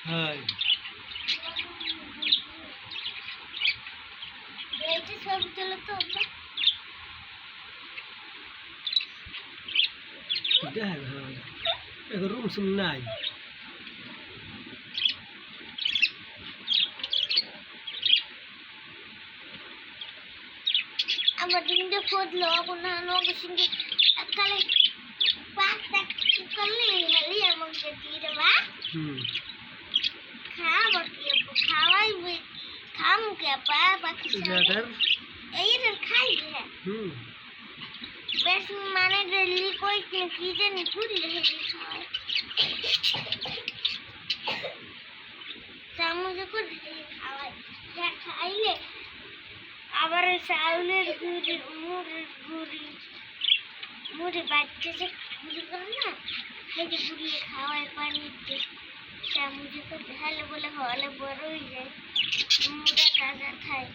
হ্যাঁ ছবি তোলো তো দেখ এখন রুম সুম নাই আমার দিনটা ফোদলো কোনো নগর সঙ্গে কালে পাক তাক করলে হেলি আমাকে দিয়ে বা খাওয়া কি খাওয়াই খাম কে পা বাকি এই রে খাই হ্যাঁ বেশ মানে দিল্লি কই কি জানি ভুলে হেলি খাওয়াই চামচ করে খাওয়াই যা খাইলে আবার চাউলের গুড়ি মুড়ি বাচ্চা গুড়ি করে না খেতে গুড়িয়ে খাওয়ায় পানিতে চামচে করে ঢালে বলে হলে বড় হয়ে যায় মুড়া তাজা খায়